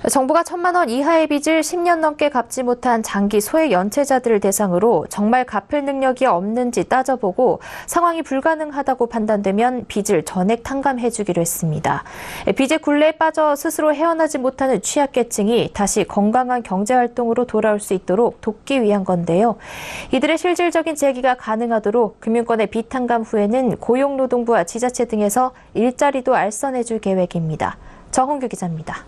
정부가 1,000만 원 이하의 빚을 10년 넘게 갚지 못한 장기 소액 연체자들을 대상으로 정말 갚을 능력이 없는지 따져보고 상황이 불가능하다고 판단되면 빚을 전액 탕감해주기로 했습니다. 빚의 굴레에 빠져 스스로 헤어나지 못하는 취약계층이 다시 건강한 경제활동으로 돌아올 수 있도록 돕기 위한 건데요. 이들의 실질적인 재기가 가능하도록 금융권의 빚 탕감 후에는 고용노동부와 지자체 등에서 일자리도 알선해줄 계획입니다. 정홍규 기자입니다.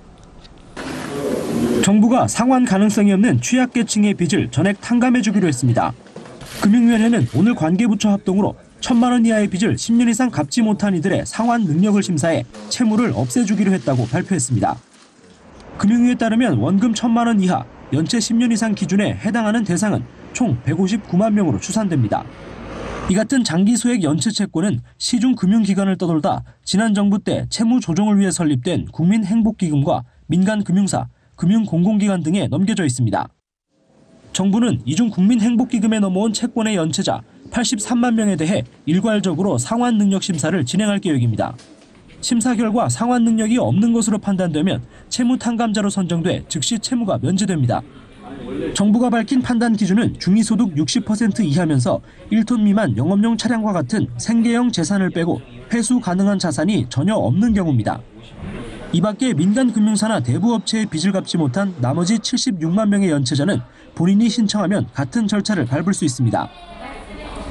정부가 상환 가능성이 없는 취약계층의 빚을 전액 탕감해주기로 했습니다. 금융위원회는 오늘 관계부처 합동으로 1,000만 원 이하의 빚을 10년 이상 갚지 못한 이들의 상환 능력을 심사해 채무를 없애주기로 했다고 발표했습니다. 금융위에 따르면 원금 1,000만 원 이하, 연체 10년 이상 기준에 해당하는 대상은 총 159만 명으로 추산됩니다. 이 같은 장기 소액 연체 채권은 시중 금융기관을 떠돌다 지난 정부 때 채무 조정을 위해 설립된 국민행복기금과 민간금융사, 금융공공기관 등에 넘겨져 있습니다. 정부는 이중 국민행복기금에 넘어온 채권의 연체자 83만 명에 대해 일괄적으로 상환 능력 심사를 진행할 계획입니다. 심사 결과 상환 능력이 없는 것으로 판단되면 채무 탕감자로 선정돼 즉시 채무가 면제됩니다. 정부가 밝힌 판단 기준은 중위소득 60% 이하면서 1톤 미만 영업용 차량과 같은 생계형 재산을 빼고 회수 가능한 자산이 전혀 없는 경우입니다. 이 밖에 민간금융사나 대부업체의 빚을 갚지 못한 나머지 76만 명의 연체자는 본인이 신청하면 같은 절차를 밟을 수 있습니다.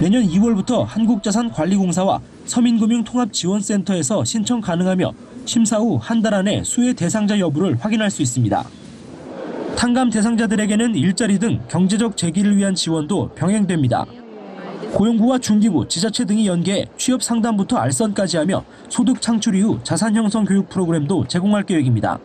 내년 2월부터 한국자산관리공사와 서민금융통합지원센터에서 신청 가능하며 심사 후 한 달 안에 수혜 대상자 여부를 확인할 수 있습니다. 탕감 대상자들에게는 일자리 등 경제적 재기를 위한 지원도 병행됩니다. 고용부와 중기부, 지자체 등이 연계해 취업 상담부터 알선까지 하며 소득 창출 이후 자산 형성 교육 프로그램도 제공할 계획입니다.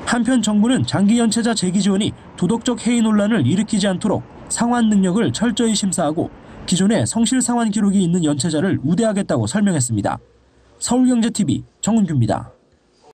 한편 정부는 장기 연체자 재기 지원이 도덕적 해이 논란을 일으키지 않도록 상환 능력을 철저히 심사하고 기존에 성실 상환 기록이 있는 연체자를 우대하겠다고 설명했습니다. 서울경제TV 정은규입니다.